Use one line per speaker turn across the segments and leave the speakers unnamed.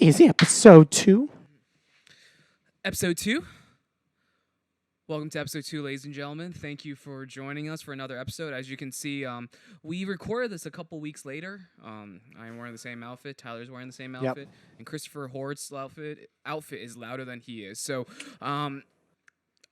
is episode 2.
Episode 2. Welcome to episode 2, ladies and gentlemen. Thank you for joining us for another episode. As you can see, we recorded this a couple weeks later. I'm wearing the same outfit. Tyler's wearing the same outfit. And Christopher Hort's outfit is louder than he is. So,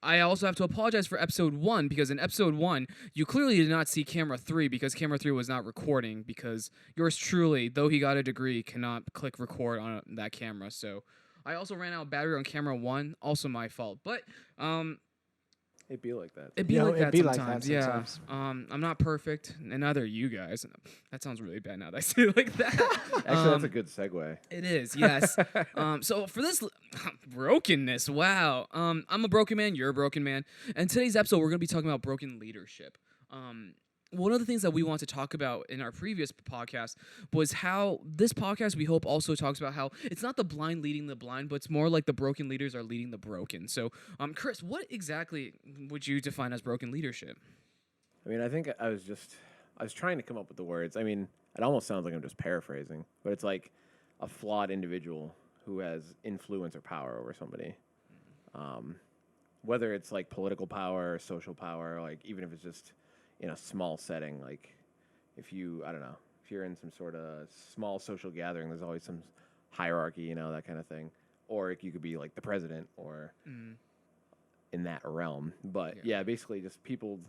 I also have to apologize for episode 1 because in episode 1, you clearly did not see camera 3 because camera 3 was not recording because yours truly, though he got a degree, cannot click record on that camera. So I also ran out of battery on camera 1, also my fault. But
it'd be like that.
It'd be like that sometimes. Yeah. I'm not perfect, and neither are you guys. That sounds really bad now that I say it like that.
Actually, that's a good segue.
It is, yes. So for this brokenness, wow. I'm a broken man. You're a broken man. And today's episode, we're going to be talking about broken leadership. One of the things that we want to talk about in our previous podcast was how this podcast, we hope, also talks about how it's not the blind leading the blind, but it's more like the broken leaders are leading the broken. So, Chris, what exactly would you define as broken leadership?
I mean, I think I was trying to come up with the words. I mean, it almost sounds like I'm just paraphrasing, but it's like a flawed individual who has influence or power over somebody. Whether it's like political power or social power, like even if it's just in a small setting, like if you're in some sort of small social gathering, there's always some hierarchy, that kind of thing. Or you could be like the president or in that realm. But yeah, basically just people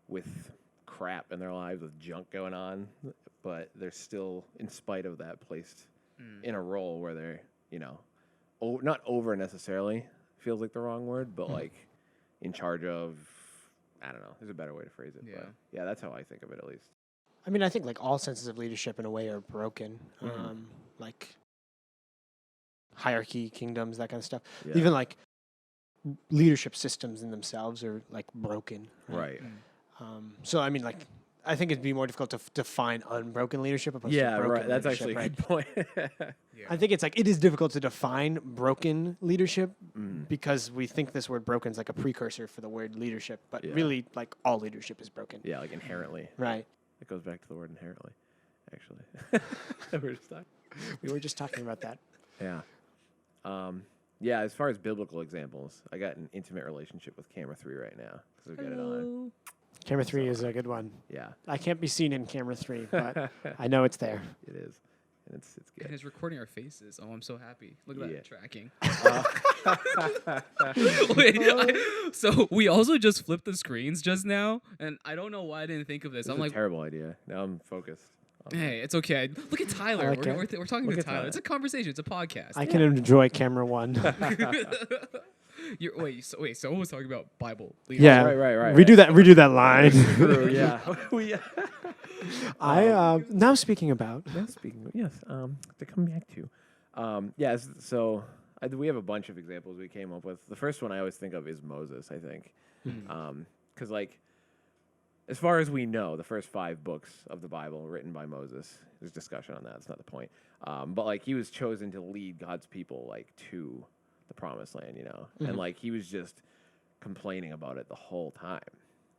with crap in their lives, with junk going on, but they're still, in spite of that, placed in a role where they're, not over necessarily, feels like the wrong word, but like in charge of, I don't know. There's a better way to phrase it.
Yeah.
But yeah, that's how I think of it, at least.
I mean, I think like all senses of leadership in a way are broken. Like hierarchy, kingdoms, that kind of stuff.
Yeah.
Even like leadership systems in themselves are like broken.
Right.
So I mean, like I think it'd be more difficult to define unbroken leadership opposed to
Yeah,
broken
right. That's
leadership,
actually a
right?
good point.
I think it's like it is difficult to define broken leadership because we think this word broken is like a precursor for the word leadership, but really like all leadership is broken.
Yeah, like inherently.
Right.
It goes back to the word inherently, actually.
We were just talking about that.
Yeah. Yeah, as far as biblical examples, I got an intimate relationship with camera 3 right now because we've got it on.
Camera 3 is a good one.
Yeah.
I can't be seen in camera 3, but I know it's there.
It is. And it's good.
And it's recording our faces. Oh, I'm so happy. Look at that tracking. So we also just flipped the screens just now, and I don't know why I didn't think of this.
This
I'm
is
like,
a terrible idea. Now I'm focused.
hey, it's okay. Look at Tyler.
like
We're talking to Tyler.
Tyler.
It's a conversation. It's a podcast.
I can enjoy camera 1.
Wait. Someone was talking about Bible.
Yeah.
Right.
Redo that line.
True, yeah.
Now speaking about.
Yes, to come back to. Yes, so we have a bunch of examples we came up with. The first one I always think of is Moses, I think. Because, like, as far as we know, the first 5 books of the Bible were written by Moses. There's discussion on that. That's not the point. But, like, he was chosen to lead God's people, like, to the promised land, And, like, he was just complaining about it the whole time.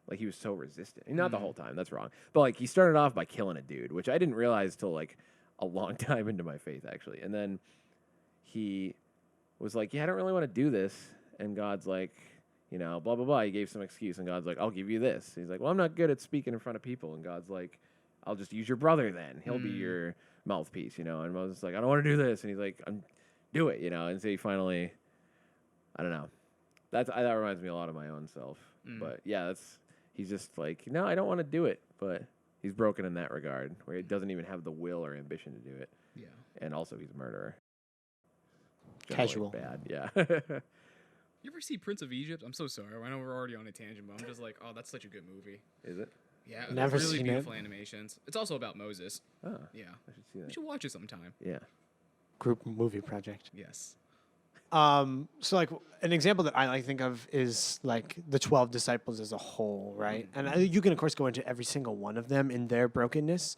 Like, he was so resistant. Not the whole time. That's wrong. But, like, he started off by killing a dude, which I didn't realize till, like, a long time into my faith, actually. And then he was like, yeah, I don't really want to do this. And God's like, blah, blah, blah. He gave some excuse. And God's like, I'll give you this. He's like, well, I'm not good at speaking in front of people. And God's like, I'll just use your brother then. He'll be your mouthpiece, And Moses is like, I don't want to do this. And he's like, do it, And so he finally, I don't know. That reminds me a lot of my own self. But yeah, he's just like, no, I don't want to do it. But he's broken in that regard, where he doesn't even have the will or ambition to do it.
Yeah.
And also, he's a murderer.
Casual.
Bad, yeah.
You ever see Prince of Egypt? I'm so sorry. I know we're already on a tangent, but I'm just like, oh, that's such a good movie.
Is it?
Yeah.
Never
really
seen
beautiful animations. It's also about Moses.
Oh,
Yeah.
I should see
You
that.
should watch it sometime.
Yeah.
Group movie project.
Yes.
So like an example that I like think of is like the 12 disciples as a whole, right? And you can of course go into every single one of them in their brokenness,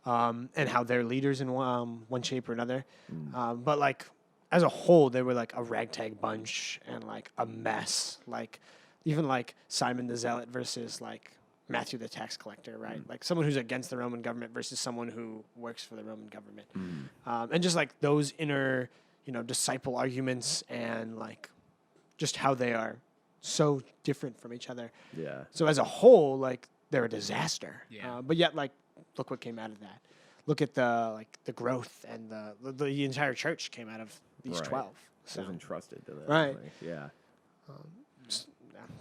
and how they're leaders in one shape or another. But like as a whole, they were like a ragtag bunch and like a mess. Like even like Simon the Zealot versus like Matthew the tax collector, right? Like someone who's against the Roman government versus someone who works for the Roman government. And just like those inner, disciple arguments and like just how they are so different from each other.
Yeah.
So as a whole, like they're a disaster.
Yeah.
But yet, like, look what came out of that. Look at the growth and the entire church came out of these
Right.
12.
I
So
was entrusted to that.
Right.
Like, yeah.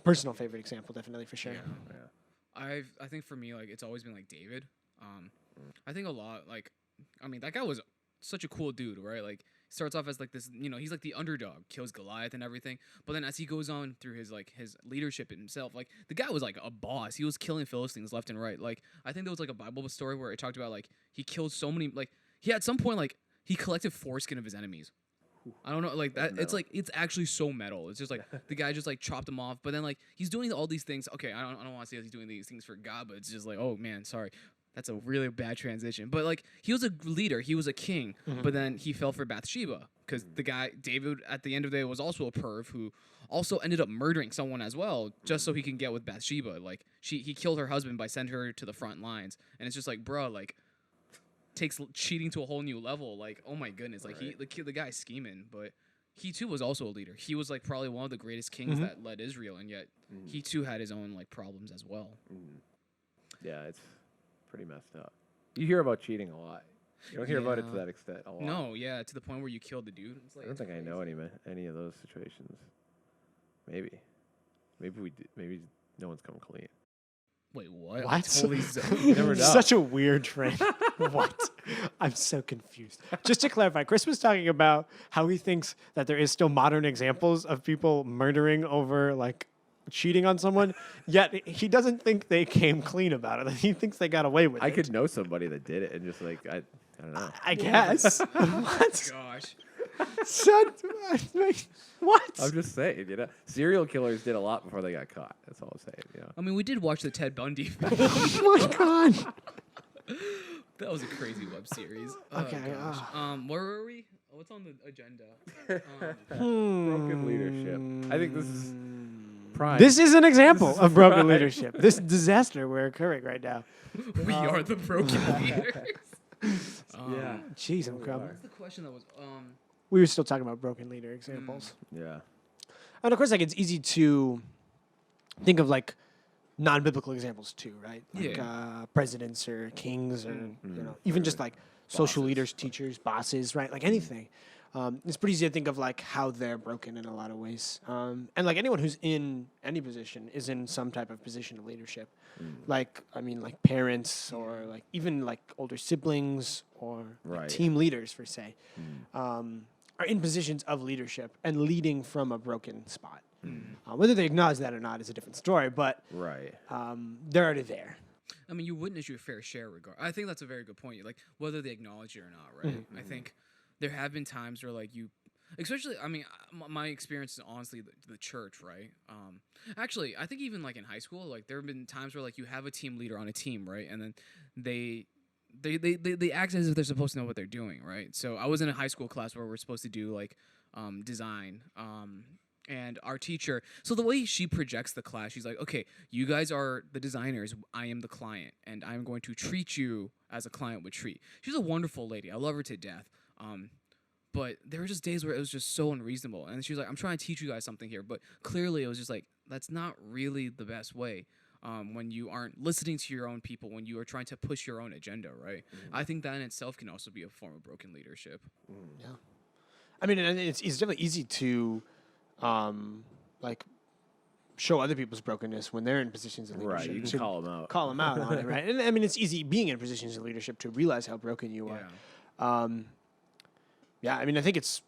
personal favorite example, definitely for sure.
Yeah.
Yeah.
I think for me, like, it's always been like David. I think a lot, like, I mean, that guy was such a cool dude, right? Like, starts off as like this, he's like the underdog, kills Goliath and everything. But then as he goes on through his leadership himself, like the guy was like a boss. He was killing Philistines left and right. Like, I think there was like a Bible story where it talked about like he killed so many, like he at some point like he collected foreskin of his enemies. I don't know, like that. It's
metal.
like it's actually so metal. It's just like the guy just like chopped them off. But then like he's doing all these things. Okay, I don't want to say he's doing these things for God, but it's just like, oh man, sorry, that's a really bad transition. But like he was a leader, he was a king, but then he fell for Bathsheba because the guy David at the end of the day was also a perv who also ended up murdering someone as well just so he can get with Bathsheba. Like he killed her husband by sending her to the front lines, and it's just like, bro, like. Takes cheating to a whole new level. Like, oh my goodness, like the guy's scheming, but he too was also a leader. He was like probably one of the greatest kings that led Israel, and yet he too had his own like problems as well.
Yeah, it's pretty messed up. You hear about cheating a lot. You don't hear about it to that extent a lot.
No, yeah, to the point where you killed the dude. It's like,
I don't think I know any of those situations. Maybe we did. Maybe no one's come clean.
Wait, what?
What?
Totally
never know.
Such a weird trend. What? I'm so confused. Just to clarify, Chris was talking about how he thinks that there is still modern examples of people murdering over like cheating on someone, yet he doesn't think they came clean about it. He thinks they got away with it.
I could know somebody that did it and just like I don't know.
I guess. What?
Gosh.
What?
I'm just saying, serial killers did a lot before they got caught. That's all I'm saying.
I mean, we did watch the Ted Bundy film.
Oh my god.
That was a crazy web series.
Okay,
gosh. Where were we? What's on the agenda?
Broken leadership. I think this is prime.
This is an example of broken leadership. This disaster we're occurring right now.
We are the broken leaders.
yeah.
Jeez, I'm crumbling.
What's the question that was?
We were still talking about broken leader examples.
Yeah.
And of course, like it's easy to think of like non-biblical examples too, right? Like presidents or kings or even just like social leaders, teachers, bosses, right? Like anything. It's pretty easy to think of like how they're broken in a lot of ways. And like anyone who's in any position is in some type of position of leadership. Like, I mean, like parents or like even like older siblings or like
Right.
team leaders, per se, are in positions of leadership and leading from a broken spot. Whether they acknowledge that or not is a different story, but
Right.
they're already there.
I mean, you witness your fair share. I think that's a very good point. Like whether they acknowledge it or not, right? I think there have been times where like you, especially, I mean, my experience is honestly the church, right? Actually, I think even like in high school, like there have been times where like you have a team leader on a team, right? And then they act as if they're supposed to know what they're doing, right? So I was in a high school class where we're supposed to do like design. And our teacher, so the way she projects the class, she's like, okay, you guys are the designers, I am the client, and I'm going to treat you as a client would treat. She's a wonderful lady. I love her to death. But there were just days where it was just so unreasonable. And she was like, I'm trying to teach you guys something here. But clearly it was just like, that's not really the best way when you aren't listening to your own people, when you are trying to push your own agenda, right? I think that in itself can also be a form of broken leadership.
Yeah. I mean, and it's definitely easy to like show other people's brokenness when they're in positions of leadership.
Right. You can
to
call them out.
call them out on it, right? And I mean, it's easy being in positions of leadership to realize how broken you are. Yeah, I mean, I think it's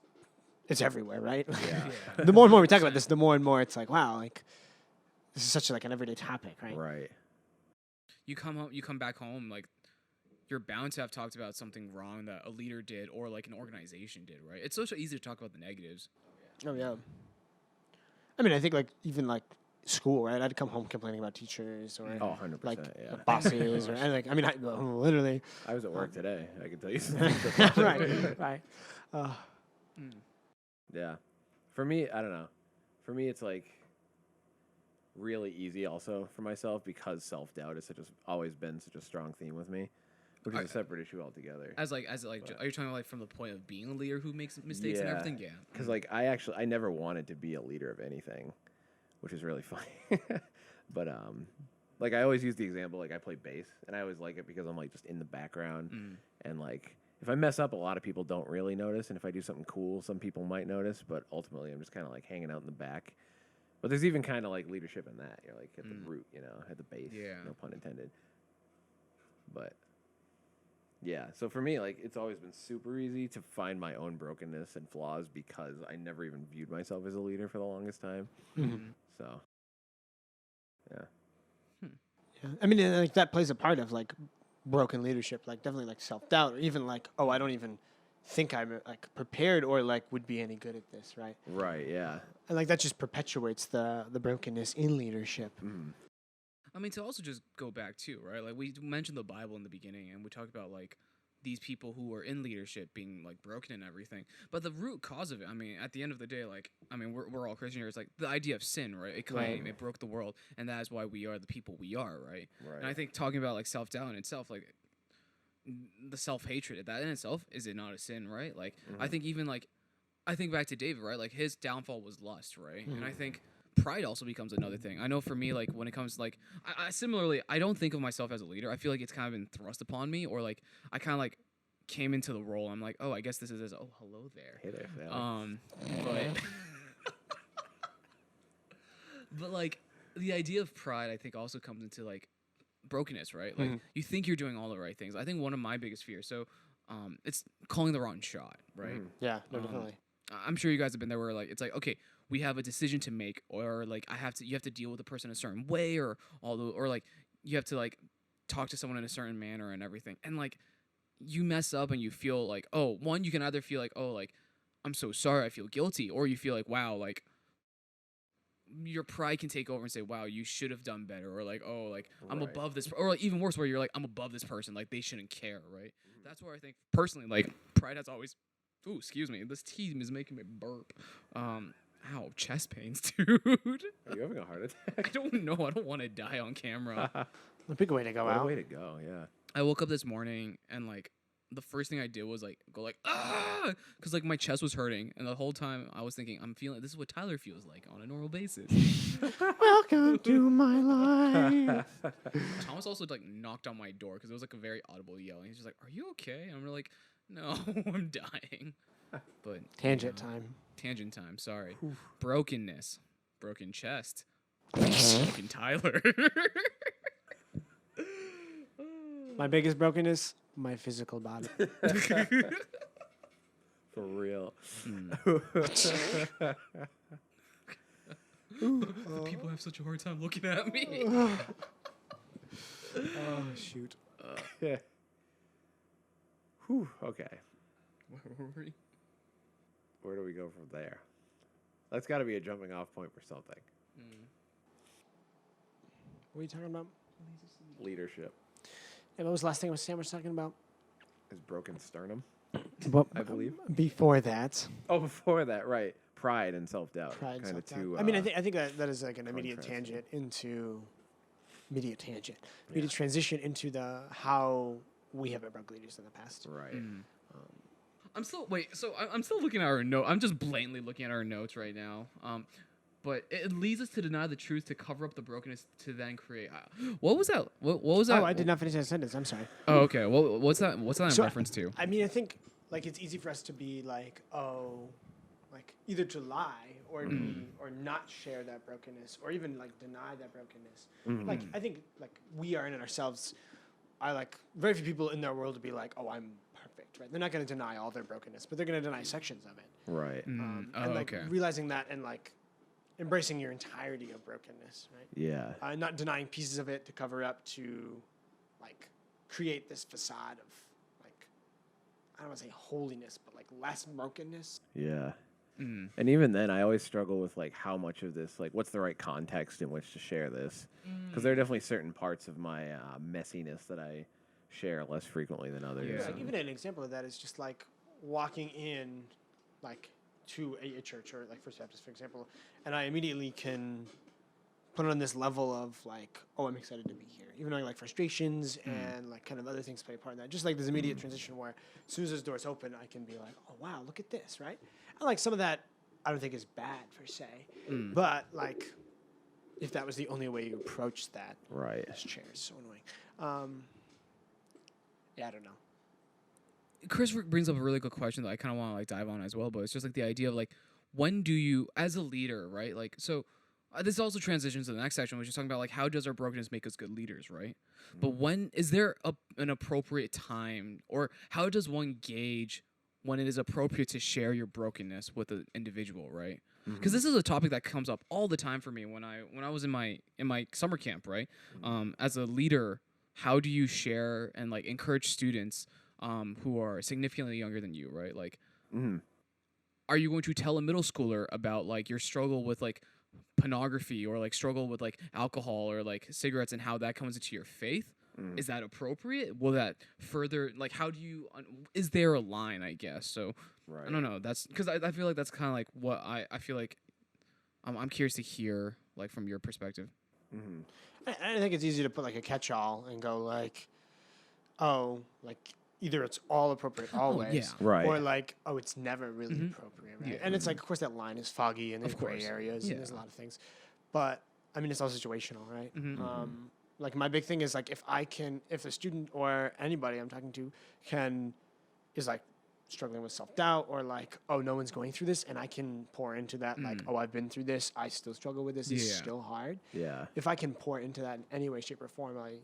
everywhere, right?
Yeah.
The more and more we talk about this, the more and more it's like, wow, like this is such like an everyday topic, right?
Right.
You come back home, like you're bound to have talked about something wrong that a leader did or like an organization did, right? It's so easy to talk about the negatives.
Oh yeah. I mean, I think like even like school, right? I'd come home complaining about teachers or
100%.
like
yeah.
bosses or and like I mean, literally.
I was at work today. I can tell you.
right.
Yeah. For me, I don't know. For me, it's like really easy also for myself because self-doubt has always been such a strong theme with me. which is a separate issue altogether.
as like are you talking about like from the point of being a leader who makes mistakes and
Yeah.
everything? Yeah.
Because like I never wanted to be a leader of anything, which is really funny. But like I always use the example, like I play bass and I always like it because I'm like just in the background and like if I mess up, a lot of people don't really notice, and if I do something cool, some people might notice. But ultimately, I'm just kind of like hanging out in the back. But there's even kind of like leadership in that. You're like at the root, you know, at the base.
Yeah.
No pun intended. But yeah, so for me, like it's always been super easy to find my own brokenness and flaws because I never even viewed myself as a leader for the longest time. So yeah.
Yeah. I mean, and, like that plays a part of like broken leadership, like definitely like self-doubt, or even like, oh, I don't even think I'm like prepared or like would be any good at this, right?
Right. Yeah.
And like that just perpetuates the brokenness in leadership.
I mean, to also just go back too, right? Like we mentioned the Bible in the beginning, and we talked about like these people who are in leadership being like broken and everything. But the root cause of it, I mean, at the end of the day, like I mean, we're all Christian here. It's like the idea of sin, right? It came, it broke the world, and that is why we are the people we are, right?
Right.
And I think talking about like self-doubt in itself, like the self-hatred, that in itself, is it not a sin, right? Like I think even like I think back to David, right? Like his downfall was lust, right? And I think pride also becomes another thing. I know for me, like when it comes to like, I similarly, I don't think of myself as a leader. I feel like it's kind of been thrust upon me, or like I kind of like came into the role. I'm like, oh, I guess this is oh, hello there.
Hey there, Sally.
But but like the idea of pride, I think also comes into like brokenness, right? Like you think you're doing all the right things. I think one of my biggest fears, so it's calling the wrong shot, right?
Yeah, no, definitely.
I'm sure you guys have been there where like it's like, okay, we have a decision to make, or like you have to deal with a person a certain way, or like you have to like talk to someone in a certain manner and everything, and like you mess up and you feel like, oh, one, you can either feel like, oh, like I'm so sorry, I feel guilty, or you feel like, wow, like your pride can take over and say, wow, you should have done better, or like, oh, like I'm
Right.
above this, or like even worse, where you're like, I'm above this person, like they shouldn't care, right? That's where I think personally, like pride has always. Ooh, excuse me. This tea is making me burp. Ow, chest pains, dude.
Are you having a heart
I
attack?
don't know. I don't want to die on camera.
A big way to go
What a
out.
way to go. Yeah.
I woke up this morning and like the first thing I did was like go like ah, because like my chest was hurting, and the whole time I was thinking I'm feeling this is what Tyler feels like on a normal basis.
Welcome to my life.
Thomas also like knocked on my door because it was like a very audible yelling. He's just like, "Are you okay?" And I'm like, "No, I'm dying." But
Tangent time.
tangent time. Sorry. Brokenness. Broken chest. Broken Tyler.
My biggest brokenness, my physical body.
For real.
People have such a hard time looking at me.
Oh shoot.
Yeah. Whew. Okay.
Where were we?
Where do we go from there? That's got to be a jumping off point for something.
What are you talking about?
Leadership.
Yeah, what was the last thing Sam was talking about?
Is broken sternum.
Well,
I believe.
before that,
Oh, before that, right. Pride and self-doubt.
pride.
Kind of
self-doubt.
two.
I mean, I think that is like an immediate
contrasting.
tangent into immediate transition into the how we have broke leaders in the past.
Right.
I'm still I'm still looking at our note. I'm just blatantly looking at our notes right now. But it leads us to deny the truth, to cover up the brokenness, to then create. What was that? What was that?
Oh, I did not finish that sentence. I'm sorry.
Oh, okay. Well, what's that? What's that in
So,
reference to?
I mean, I think like it's easy for us to be like, oh, like either to lie or or not share that brokenness, or even like deny that brokenness. Like I think like we are in it ourselves. I like very few people in their world to be like, oh, I'm perfect, right? They're not going to deny all their brokenness, but they're going to deny sections of it.
Right.
And
Oh,
like
okay.
realizing that and like embracing your entirety of brokenness, right?
Yeah.
Not denying pieces of it to cover up, to like create this facade of like, I don't want to say holiness, but like less brokenness.
Yeah. And even then, I always struggle with like how much of this, like, what's the right context in which to share this? Because there are definitely certain parts of my messiness that I share less frequently than others.
Yeah.
Like even an example of that is just like walking in, like to a church or like First Baptist, for example, and I immediately can put on this level of like, oh, I'm excited to be here, even though like frustrations and like kind of other things play a part in that. Just like this immediate transition where as soon as those doors open, I can be like, oh wow, look at this, right? And like some of that, I don't think is bad per se, but like if that was the only way you approach that,
Right.
this chair is so annoying. Yeah, I don't know.
Chris brings up a really good question that I kind of want to like dive on as well, but it's just like the idea of like, when do you, as a leader, right? Like, so this also transitions to the next section, which is talking about like, how does our brokenness make us good leaders, right? But when is there an appropriate time, or how does one gauge when it is appropriate to share your brokenness with an individual, right? Because this is a topic that comes up all the time for me when I was in my summer camp, right? As a leader, how do you share and like encourage students who are significantly younger than you, right? Like, are you going to tell a middle schooler about like your struggle with like pornography, or like struggle with like alcohol or like cigarettes, and how that comes into your faith? Is that appropriate? Will that further, like, how do you, is there a line, I guess? So
Right.
I don't know. That's because I feel like that's kind of like what I feel like I'm curious to hear like from your perspective.
I think it's easy to put like a catch-all and go like, oh, like either it's all appropriate always,
yeah.
Right.
or like, oh, it's never really appropriate, right?
Yeah.
And it's like, of course, that line is foggy and there's
Of
gray
course.
areas
Yeah.
and there's a lot of things, but I mean, it's all situational, right? Like my big thing is like if a student or anybody I'm talking to is like struggling with self-doubt, or like, oh, no one's going through this, and I can pour into that, like, oh, I've been through this, I still struggle with this, it's
Yeah.
still hard.
Yeah.
If I can pour into that in any way, shape, or form, I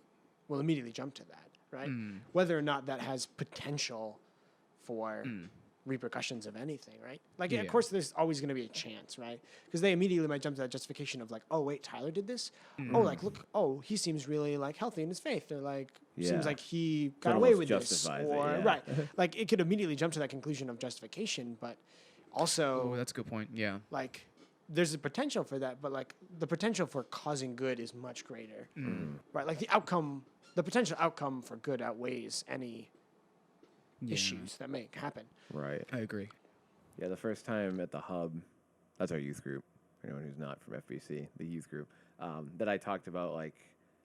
will immediately jump to that, right? Whether or not that has potential for repercussions of anything, right? Like, yeah, of
Yeah.
course, there's always going to be a chance, right? Because they immediately might jump to that justification of like, oh, wait, Tyler did this? Oh, like, look, oh, he seems really like healthy in his faith, or like
Yeah.
seems like he got
That
away
almost
with this,
justifies it,
or
yeah.
right, like it could immediately jump to that conclusion of justification, but also
Oh, that's a good point. Yeah.
like there's a potential for that, but like the potential for causing good is much greater, right? Like the potential outcome for good outweighs any
Yeah.
issues that may happen.
Right.
I agree.
Yeah, the first time at the Hub, that's our youth group, for anyone who's not from FBC, the youth group, that I talked about, like,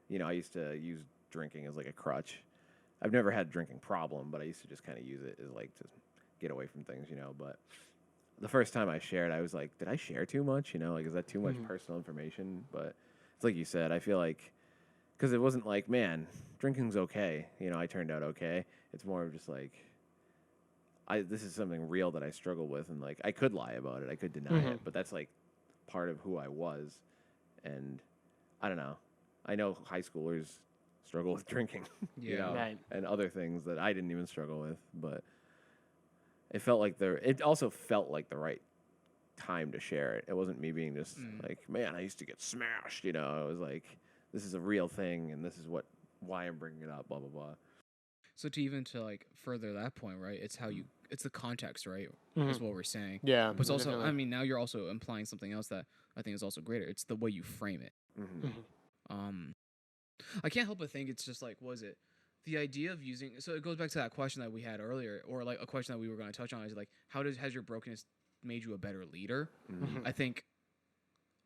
you know, I used to use drinking as like a crutch. I've never had a drinking problem, but I used to just kind of use it as like to get away from things, you know. But the first time I shared, I was like, did I share too much? You know, like, is that too much personal information? But it's like you said, I feel like, because it wasn't like, man, drinking's okay. You know, I turned out okay. It's more of just like, this is something real that I struggle with, and like I could lie about it, I could deny it, but that's like part of who I was, and I don't know. I know high schoolers struggle with drinking, you
Yeah.
know,
Right.
and other things that I didn't even struggle with, but it felt like it also felt like the right time to share it. It wasn't me being just like, man, I used to get smashed, you know. It was like, this is a real thing, and this is why I'm bringing it up, blah blah blah.
So to like further that point, right? It's how it's the context, right? Is what we're saying.
Yeah,
But it's also,
definitely.
I mean, now you're also implying something else that I think is also greater. It's the way you frame it. I can't help but think it's just like, was it the idea of using? So it goes back to that question that we had earlier, or like a question that we were going to touch on is like, has your brokenness made you a better leader? I think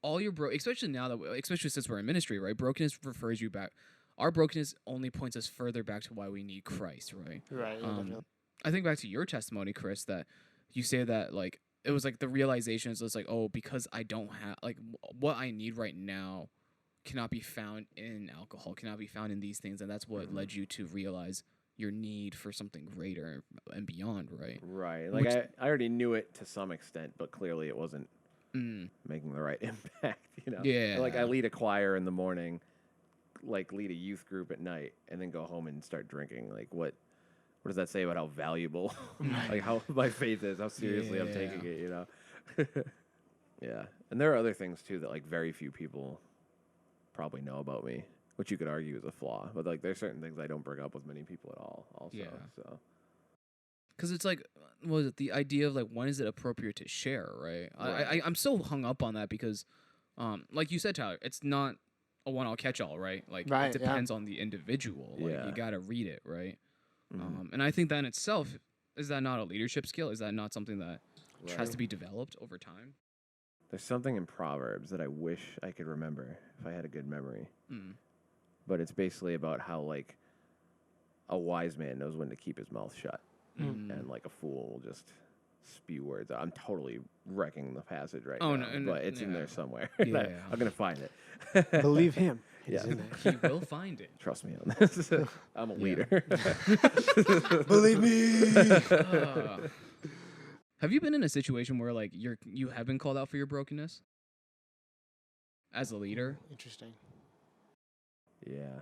all your especially now especially since we're in ministry, right? Brokenness refers you back. Our brokenness only points us further back to why we need Christ, right?
Right. Yeah, definitely.
I think back to your testimony, Chris, that you say that like it was like the realization is just like, oh, because I don't have like what I need right now cannot be found in alcohol, cannot be found in these things, and that's what led you to realize your need for something greater and beyond, right?
Right. Like I already knew it to some extent, but clearly it wasn't making the right impact, you know.
Yeah.
Like I lead a choir in the morning, like lead a youth group at night, and then go home and start drinking. Like what does that say about how valuable like how my faith is, how seriously I'm taking it, you know? Yeah. And there are other things too that like very few people probably know about me, which you could argue is a flaw. But like there's certain things I don't bring up with many people at all also.
Yeah.
So
Because it's like, was it the idea of like when is it appropriate to share, right? I'm so hung up on that because, like you said, Tyler, it's not a one-all catch-all, right? Like
Right,
it depends on the individual. Like
Yeah.
you gotta read it, right? And I think that in itself, is that not a leadership skill? Is that not something that has to be developed over time?
There's something in Proverbs that I wish I could remember if I had a good memory.
Mm.
But it's basically about how like a wise man knows when to keep his mouth shut, and like a fool will just spew words out. I'm totally wrecking the passage right
Oh,
now,
no,
but it's in
yeah.
there somewhere.
Yeah.
I'm gonna find it.
Believe him. It is
Yeah.
in there.
He will find it.
Trust me on this. I'm a leader.
Believe me.
Have you been in a situation where like you have been called out for your brokenness as a leader?
Interesting.
Yeah.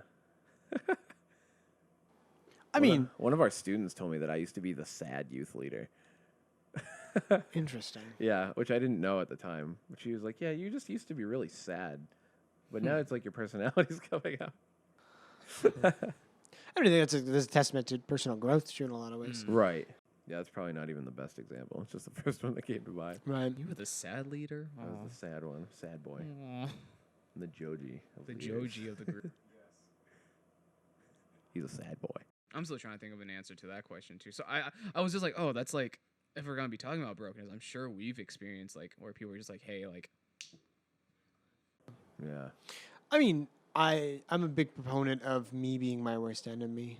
I mean,
one of our students told me that I used to be the sad youth leader.
interesting.
Yeah, which I didn't know at the time. But she was like, "Yeah, you just used to be really sad, but now it's like your personality's coming out."
I don't think that's a testament to personal growth, too, in a lot of ways.
Right. Yeah, that's probably not even the best example. It's just the first one that came to mind.
Right.
You were the sad leader.
I was the sad one, sad boy,
Aw.
the Joji. Of
The
leaders.
Joji of the group.
He's a sad boy.
I'm still trying to think of an answer to that question too. So I was just like, oh, that's like if we're gonna be talking about brokenness, I'm sure we've experienced like where people are just like, hey, like
Yeah.
I mean, I'm a big proponent of me being my worst enemy.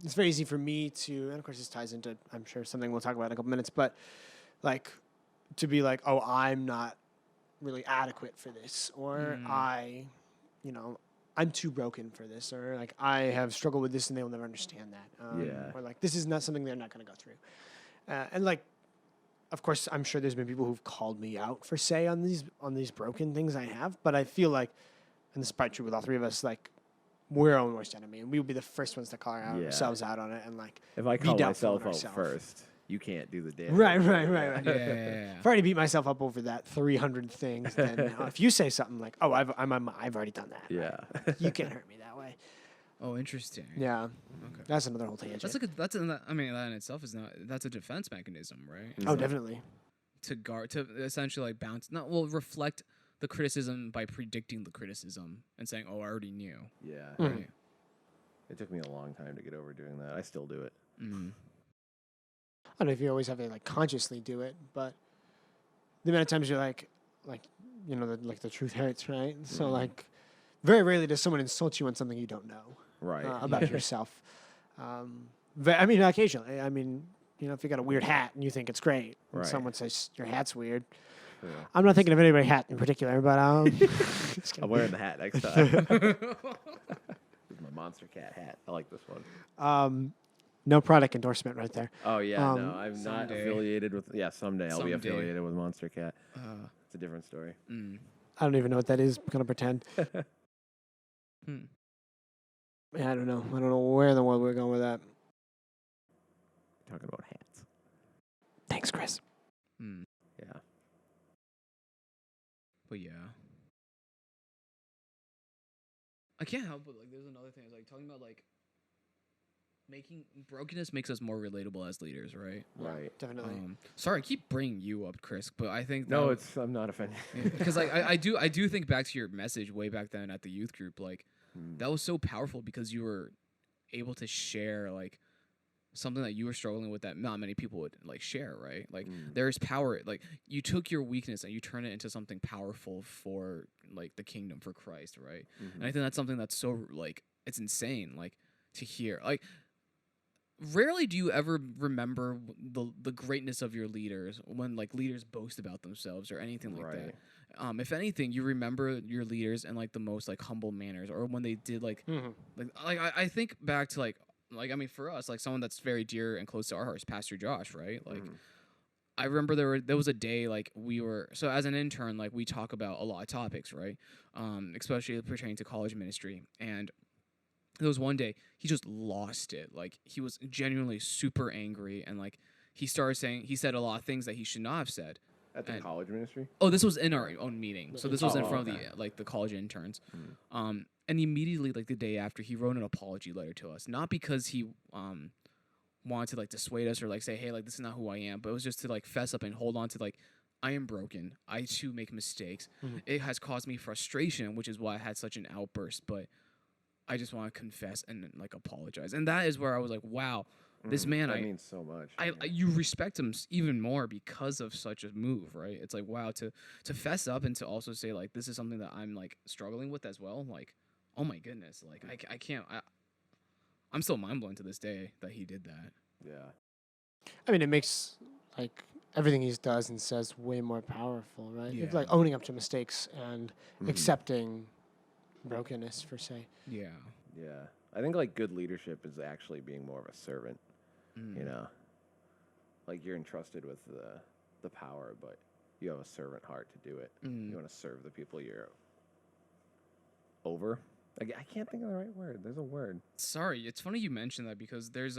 It's very easy for me to, and of course this ties into, I'm sure, something we'll talk about in a couple minutes, but like to be like, oh, I'm not really adequate for this, or I'm too broken for this, or like I have struggled with this and they will never understand that.
Yeah.
Or like this is not something they're not going to go through. And like, of course, I'm sure there's been people who've called me out for say on these broken things I have, but I feel like, and this is probably true with all three of us, like we're our own worst enemy, and we would be the first ones to call ourselves out on it, and like
If I
be
call
doubtful in
myself out
ourself.
first, you can't do the damage.
Right.
yeah.
If I already beat myself up over that 300 things, then if you say something like, "Oh, I've already done that,"
Yeah.
you can't hurt me that way.
Oh, interesting.
Yeah,
Okay.
that's another whole tangent.
I mean that in itself is not that's a defense mechanism, right?
Oh, definitely.
To guard to essentially like reflect the criticism by predicting the criticism and saying, oh, I already knew.
Yeah.
Right.
It took me a long time to get over doing that. I still do it.
Mm.
I don't know if you always have to like consciously do it, but the amount of times you're like the truth hurts, right? So like, very rarely does someone insult you on something you don't know
Right.
about yourself. I mean, occasionally. I mean, if you got a weird hat and you think it's great, and
Right.
someone says your hat's weird.
Yeah.
I'm not thinking of anybody's hat in particular, but just kidding.
I'm wearing the hat next time. This is my Monster Cat hat. I like this one.
No product endorsement right there.
Oh yeah, no, I'm not
Someday.
affiliated with. Yeah, someday I'll be
Someday.
affiliated with Monster Cat.
Uh,
It's a different story.
I don't even know what that is. I'm gonna pretend.
hmm.
Yeah, I don't know. I don't know where in the world we're going with that.
Talking about hats.
Thanks, Chris.
Hmm.
Yeah.
But yeah. I can't help but like there's another thing like talking about like making brokenness makes us more relatable as leaders, right?
Right.
Definitely.
Sorry, I keep bringing you up, Chris, but I think
No, I'm not offended.
because like I do think back to your message way back then at the youth group, like that was so powerful because you were able to share like something that you were struggling with that not many people would like share, right? Like there's power, like you took your weakness and you turn it into something powerful for like the kingdom, for Christ, right? And I think that's something that's so like it's insane like to hear. Like rarely do you ever remember the greatness of your leaders when like leaders boast about themselves or anything like
Right.
that. If anything, you remember your leaders in like the most like humble manners, or when they did like I think back to like I mean for us like someone that's very dear and close to our hearts, Pastor Josh, right? Like I remember there was a day like we were so as an intern like we talk about a lot of topics, right? Especially pertaining to college ministry, and there was one day he just lost it. Like he was genuinely super angry, and like he said a lot of things that he should not have said.
At the
And-
college ministry.
Oh, this was in our own meeting. So this was in
Oh,
front
okay.
of the college interns. And immediately like the day after he wrote an apology letter to us. Not because he wanted to like dissuade us or like say, hey, like this is not who I am, but it was just to like fess up and hold on to like I am broken. I too make mistakes. It has caused me frustration, which is why I had such an outburst, but I just want to confess and like apologize. And that is where I was like, wow, This man,
that means so much.
you respect him even more because of such a move, right? It's like, wow, to fess up and to also say like this is something that I'm like struggling with as well. Like, oh my goodness, like I can't. I'm still mind blown to this day that he did that.
Yeah.
I mean, it makes like everything he does and says way more powerful, right? It's
Yeah.
like owning up to mistakes and
Mhm.
accepting brokenness, per se.
Yeah.
Yeah. I think like good leadership is actually being more of a servant,
Mm.
you know. Like you're entrusted with the power, but you have a servant heart to do it.
Mm.
You want to serve the people you're over. Like, I can't think of the right word. There's a word.
Sorry, it's funny you mentioned that because there's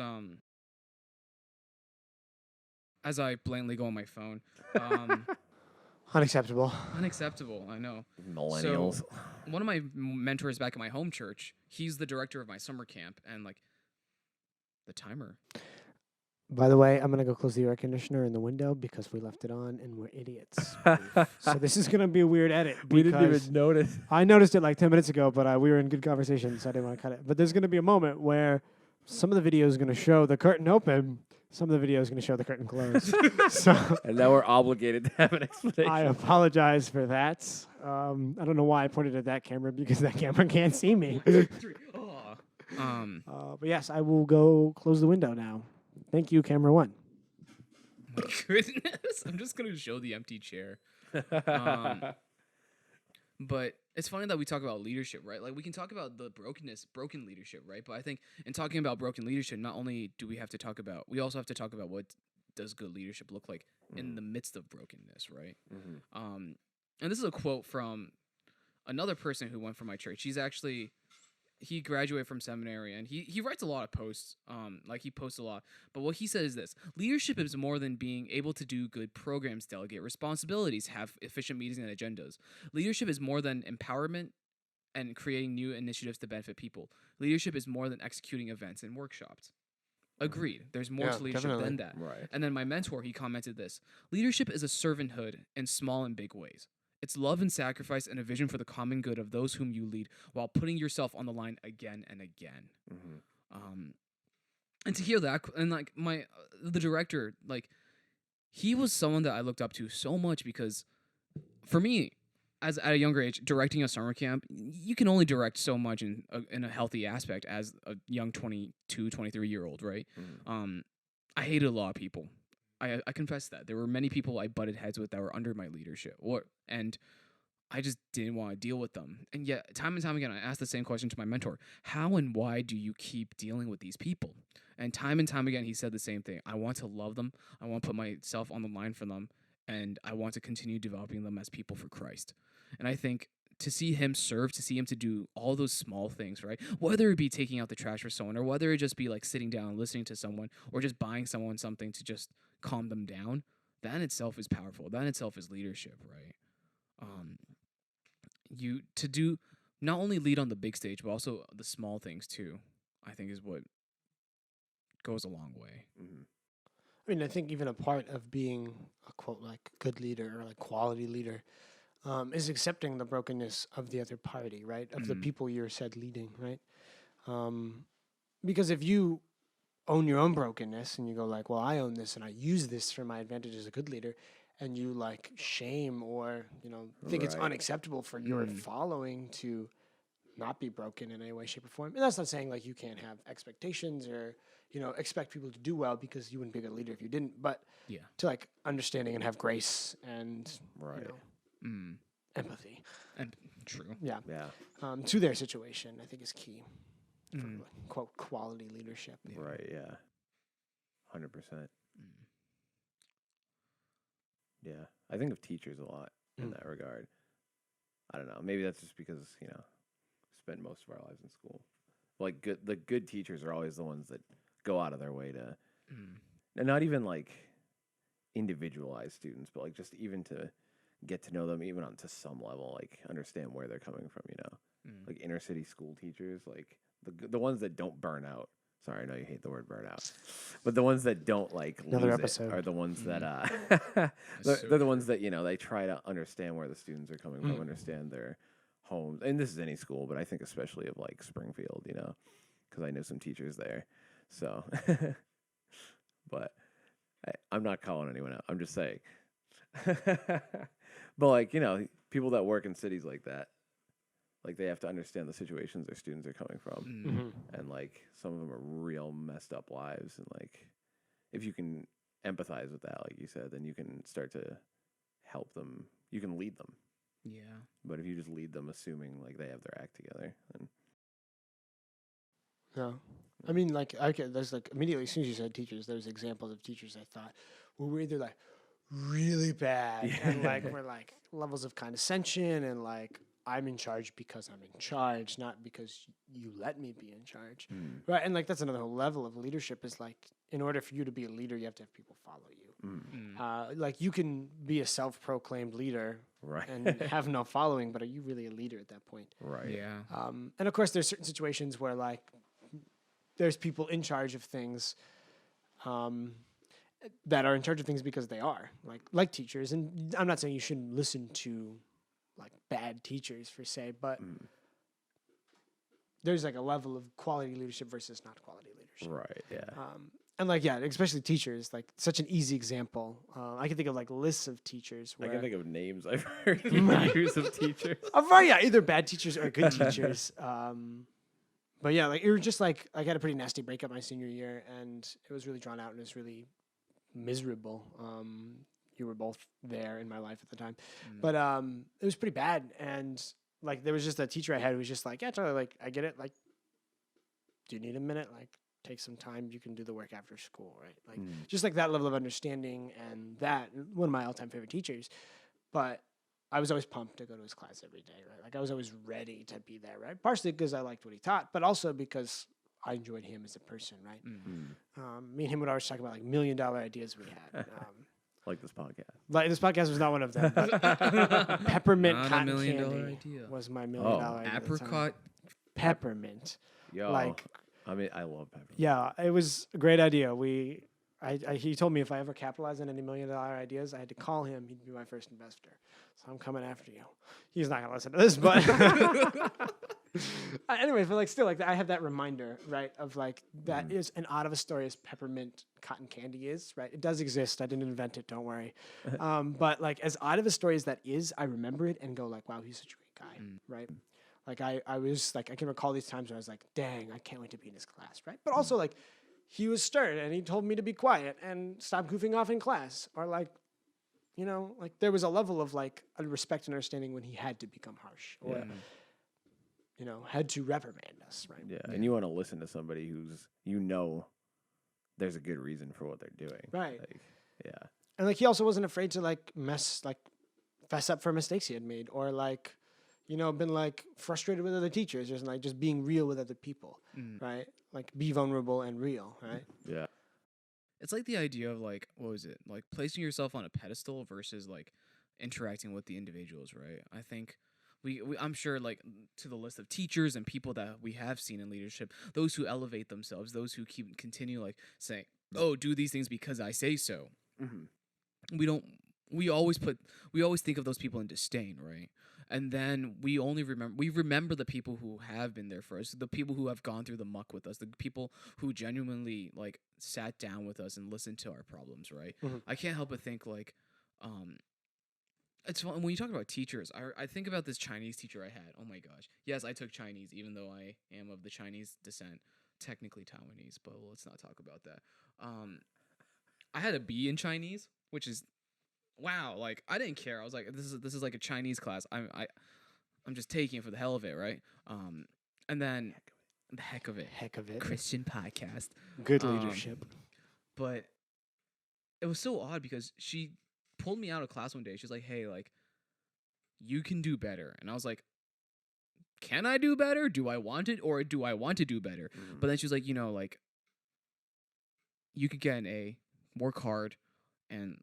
as I blatantly go on my phone,
Unacceptable.
unacceptable. I know.
Millennials.
One of my mentors back at my home church, he's the director of my summer camp, and like the timer.
By the way, I'm gonna go close the air conditioner in the window because we left it on and we're idiots. So this is gonna be a weird edit.
We didn't
because
even notice.
I noticed it like 10 minutes ago, but we were in good conversation, so I didn't want to cut it. But there's gonna be a moment where some of the video is gonna show the curtain open, some of the video is gonna show the curtain closed. So
And now we're obligated to have an explanation.
I apologize for that. I don't know why I pointed at that camera because that camera can't see me. But yes, I will go close the window now. Thank you, camera one.
My goodness, I'm just gonna show the empty chair. But it's funny that we talk about leadership, right? Like we can talk about the broken leadership, right? But I think in talking about broken leadership, not only do we have to talk about, we also have to talk about what does good leadership look like in the midst of brokenness, right?
Mhm.
And this is a quote from another person who went from my church. He graduated from seminary and he writes a lot of posts. Like he posts a lot. But what he said is this: leadership is more than being able to do good programs, delegate responsibilities, have efficient meetings and agendas. Leadership is more than empowerment and creating new initiatives to benefit people. Leadership is more than executing events and workshops. Agreed. There's more
Yeah,
to leadership
definitely.
than that.
Right.
And then my mentor, he commented this: leadership is a servanthood in small and big ways. It's love and sacrifice and a vision for the common good of those whom you lead while putting yourself on the line again and again.
Mhm.
And to hear that, and like the director, like he was someone that I looked up to so much because for me, as at a younger age, directing a summer camp, you can only direct so much in a healthy aspect as a young 22, 23-year-old, right?
Mhm.
I hated a lot of people. I confess that there were many people I butted heads with that were under my leadership, and I just didn't want to deal with them. And yet, time and time again, I asked the same question to my mentor: how and why do you keep dealing with these people? And time again, he said the same thing: I want to love them. I want to put myself on the line for them, and I want to continue developing them as people for Christ. And I think to see him serve, to see him to do all those small things, right? Whether it be taking out the trash for someone, or whether it just be like sitting down and listening to someone, or just buying someone something to just calm them down, that in itself is powerful. That in itself is leadership, right? You to do not only lead on the big stage, but also the small things too, I think is what goes a long way.
Mhm.
I mean, I think even a part of being a quote like good leader or like quality leader is accepting the brokenness of the other party, right? Of the people you're said leading, right? Because if you own your own brokenness and you go like, well, I own this and I use this for my advantage as a good leader, and you like shame or think it's
Right.
unacceptable for your following to not be broken in any way, shape, or form. And that's not saying like you can't have expectations or expect people to do well because you wouldn't be a good leader if you didn't. But
Yeah.
to like understanding and have grace and
Right.
empathy,
And true.
yeah,
Yeah.
to their situation, I think is key for
Mm.
like, quote quality leadership.
Right. Yeah. 100%. Yeah. I think of teachers a lot in that regard. I don't know. Maybe that's just because, spent most of our lives in school. Like the good teachers are always the ones that go out of their way to, and not even like individualize students, but like just even to get to know them even on to some level, like understand where they're coming from, like inner city school teachers, like the ones that don't burn out. Sorry, I know you hate the word burnout, but the ones that don't like
Another
lose
episode.
it are the ones that
That's
they're the ones that they try to understand where the students are coming from, understand their homes, and this is any school, but I think especially of like Springfield, because I know some teachers there, so but I'm not calling anyone out. I'm just saying. But like, you know, people that work in cities like that, like they have to understand the situations their students are coming from,
Mm-hmm.
and like some of them are real messed up lives, and like if you can empathize with that, like you said, then you can start to help them. You can lead them.
Yeah.
But if you just lead them assuming like they have their act together, then
No. I mean, like, there's like immediately as soon as you said teachers, there's examples of teachers I thought were either like really bad and like were like levels of condescension and like I'm in charge because I'm in charge, not because you let me be in charge. Right. And like that's another whole level of leadership is like in order for you to be a leader, you have to have people follow you. Like you can be a self-proclaimed leader
right,
and have no following, but are you really a leader at that point?
right,
Yeah.
And of course, there's certain situations where like there's people in charge of things that are in charge of things because they are like teachers. And I'm not saying you shouldn't listen to like bad teachers per se, but there's like a level of quality leadership versus not quality leadership.
right, yeah.
And like yeah, especially teachers, like such an easy example. I can think of like lists of teachers.
I
Where
can think of names I've heard use of teachers.
yeah, either bad teachers or good teachers. But yeah, like it was just like I had a pretty nasty breakup my senior year, and it was really drawn out and it was really miserable. You were both there in my life at the time, but it was pretty bad. And like there was just a teacher I had who was just like, yeah, Charlie, like I get it. Like, do you need a minute? Like, take some time. You can do the work after school, right? Like just like that level of understanding, and that one of my all-time favorite teachers. But I was always pumped to go to his class every day, right? Like I was always ready to be there, right? Partially because I liked what he taught, but also because I enjoyed him as a person, right? Me and him would always talk about like $1 million ideas we had.
Like this podcast.
Like this podcast was not one of them. But peppermint
Not a
cotton
$1 million
candy
idea.
was my $1 million idea. at the time.
Apricot.
Peppermint.
Yo,
Like
I mean, I love peppermint.
yeah, it was a great idea. He told me if I ever capitalized on any $1 million ideas, I had to call him. He'd be my first investor. So I'm coming after you. He's not gonna listen to this, but anyway, but like still, like I have that reminder, right, of like that is an odd of a story as peppermint cotton candy is, right? It does exist. I didn't invent it. Don't worry. But like as odd of a story as that is, I remember it and go like, wow, he's such a great guy, right? Like I was like I can recall these times where I was like, dang, I can't wait to be in his class, right? But also like he was stern and he told me to be quiet and stop goofing off in class, or like, you know, like there was a level of like a respect and understanding when he had to become harsh or, you know, had to reprimand us, right?
Yeah, and you want to listen to somebody who's, you know, there's a good reason for what they're doing.
Right.
Like, yeah.
And like he also wasn't afraid to like fess up for mistakes he had made, or like, you know, been like frustrated with other teachers, just like just being real with other people, right? Like be vulnerable and real, right?
Yeah.
It's like the idea of like, what was it? Like placing yourself on a pedestal versus like interacting with the individuals, right? I think I'm sure like to the list of teachers and people that we have seen in leadership, those who elevate themselves, those who continue like saying, oh, do these things because I say so. We always think of those people in disdain, right? And then we remember the people who have been there for us, the people who have gone through the muck with us, the people who genuinely like sat down with us and listened to our problems, right? I can't help but think like, it's fun when you talk about teachers. I think about this Chinese teacher I had. Oh my gosh, yes, I took Chinese, even though I am of the Chinese descent, technically Taiwanese, but let's not talk about that. I had a B in Chinese, which is wow, like I didn't care. I was like, this is like a Chinese class. I'm just taking it for the hell of it, right? And then the heck of it, Christian podcast,
good leadership.
But it was so odd because she pulled me out of class one day. She's like, hey, like you can do better, and I was like, can I do better? Do I want it, or do I want to do better? But then she was like, you know, like you could get an A, work hard, and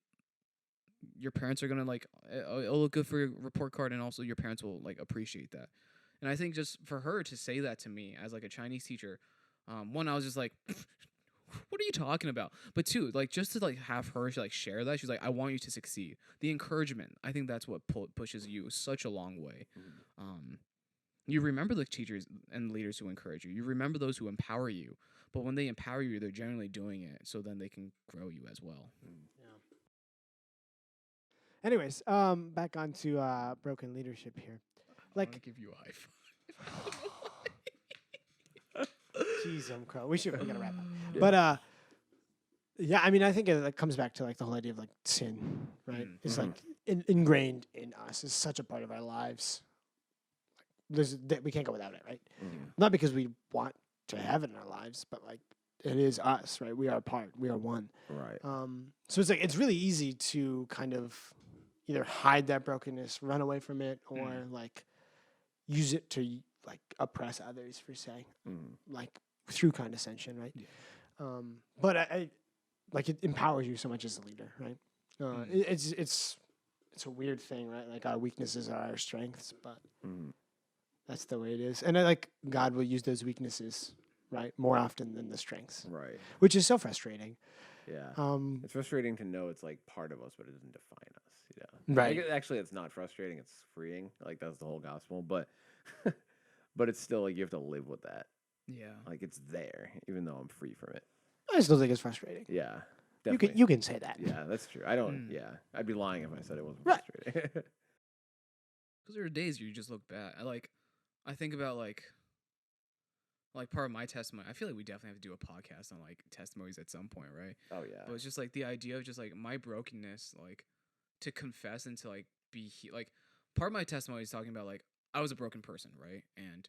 your parents are gonna like it'll look good for your report card, and also your parents will like appreciate that. And I think just for her to say that to me as like a Chinese teacher, one, I was just like, what are you talking about? But two, like just to like have her like share that, she's like, I want you to succeed. The encouragement, I think that's what pushes you such a long way. You remember the teachers and leaders who encourage you. You remember those who empower you. but when they empower you, they're generally doing it so then they can grow you as well.
Anyways, back onto broken leadership here.
I wanna
Like,
give you a high five.
jeez, we gotta wrap up. But yeah, I mean, I think it comes back to like the whole idea of like sin, right? It's like ingrained in us. It's such a part of our lives. We can't go without it, right? Not because we want to have it in our lives, but like it is us, right? We are a part. We are one.
Right.
So it's like it's really easy to kind of either hide that brokenness, run away from it, or like use it to like oppress others, per se, like through condescension, right?
Yeah.
But I like it empowers you so much as a leader, right? It's a weird thing, right? Like our weaknesses are our strengths, but that's the way it is. And I like God will use those weaknesses, right, more often than the strengths,
Right.
which is so frustrating.
Yeah. It's frustrating to know it's like part of us, but it doesn't define us.
Right.
Like, actually, it's not frustrating. It's freeing. Like that's the whole gospel. But but it's still like you have to live with that.
Yeah.
Like it's there, even though I'm free from it.
I still think it's frustrating.
Yeah.
You
Definitely.
can say that.
Yeah, that's true. I don't. Yeah, I'd be lying if I said it wasn't
Right.
frustrating.
Because there are days you just look back. I think about like part of my testimony. I feel like we definitely have to do a podcast on like testimonies at some point, right?
Oh yeah.
But it's just like the idea of just like my brokenness, like to confess and to like like part of my testimony is talking about like I was a broken person, right? And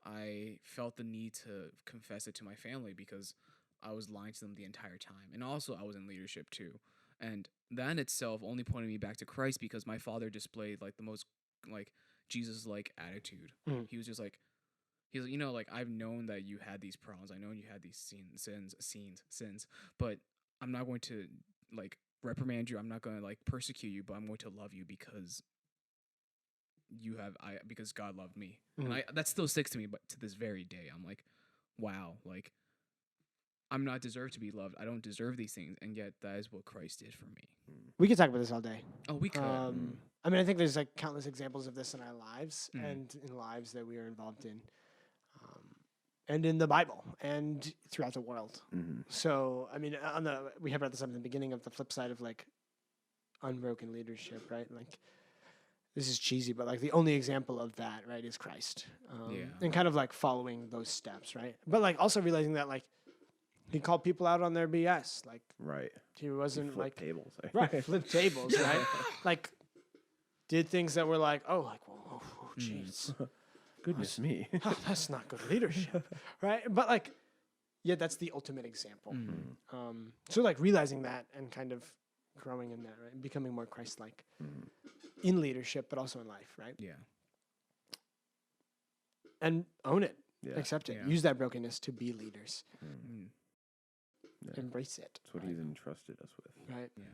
I felt the need to confess it to my family because I was lying to them the entire time. And also I was in leadership too. And that in itself only pointed me back to Christ because my father displayed like the most like Jesus like attitude. He was just like he's like, like I've known that you had these problems. I know you had these sins, but I'm not going to like reprimand you. I'm not going to like persecute you, but I'm going to love you because because God loved me. And that still sticks to me, but to this very day, I'm like, wow, like I'm not deserved to be loved. I don't deserve these things, and yet that is what Christ did for me.
We could talk about this all day.
Oh, we could.
I mean, I think there's like countless examples of this in our lives and in lives that we are involved in, and in the Bible and throughout the world. So, I mean, we have brought this up in the beginning of the flip side of like unbroken leadership, right? Like this is cheesy, but like the only example of that, right, is Christ, and kind of like following those steps, right? But like also realizing that like he called people out on their BS, like
Right.
he wasn't like
tables.
right, flip tables, right? Like did things that were like, oh, like, whoa, jeez.
Goodness me.
That's not good leadership, right? But like, yeah, that's the ultimate example. So like realizing that and kind of growing in that, right, and becoming more Christ-like in leadership, but also in life, right?
Yeah.
And own it,
Yeah.
accept it,
Yeah.
use that brokenness to be leaders,
Yeah.
embrace it.
That's what he's entrusted us with.
Right.
Yeah.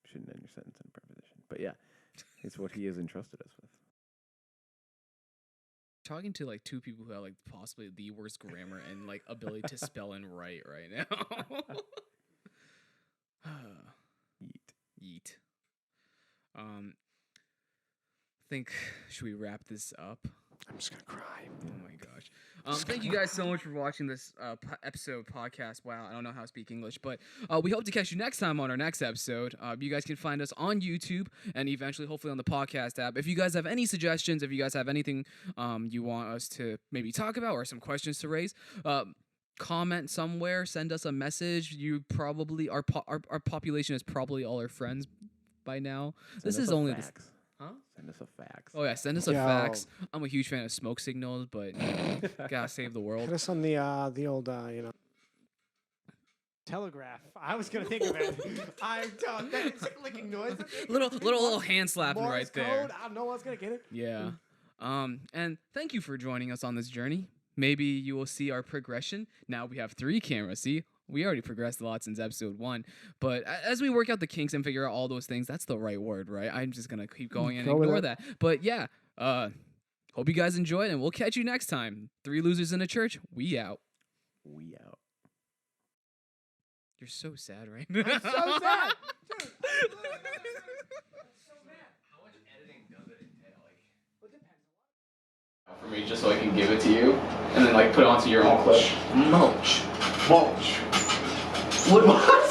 Shouldn't end your sentence in a preposition, but yeah, it's what he has entrusted us with.
Talking to like two people who have like possibly the worst grammar and like ability to spell and write right now. Yeet. Think should we wrap this up?
I'm just gonna cry.
Oh my gosh. Thank you guys so much for watching this episode podcast. Wow, I don't know how to speak English, but we hope to catch you next time on our next episode. You guys can find us on YouTube and eventually, hopefully, on the podcast app. If you guys have any suggestions, if you guys have anything you want us to maybe talk about or some questions to raise, comment somewhere, send us a message. You probably our population is probably all our friends by now. This is only this. Huh?
Send us a fax.
Oh yeah, send us a fax. I'm a huge fan of smoke signals, but gotta save the world.
Put us on the old telegraph. I was gonna think of it. I don't. It's a clicking noise.
little hand slapping
Morse
right there.
code. I know one's gonna get it.
Yeah. And thank you for joining us on this journey. Maybe you will see our progression. Now we have 3 cameras. See, we already progressed a lot since episode 1. But as we work out the kinks and figure out all those things, that's the right word, right? I'm just gonna keep going and ignore that. But yeah, hope you guys enjoyed, and we'll catch you next time. 3 losers in a church. We out.
We out.
You're so sad, right?
I'm so sad. Dude.
How much editing does it entail? For me, just so I can give it to you.
and then like put it onto your own clothes.
Mulch.
Mulch.
What?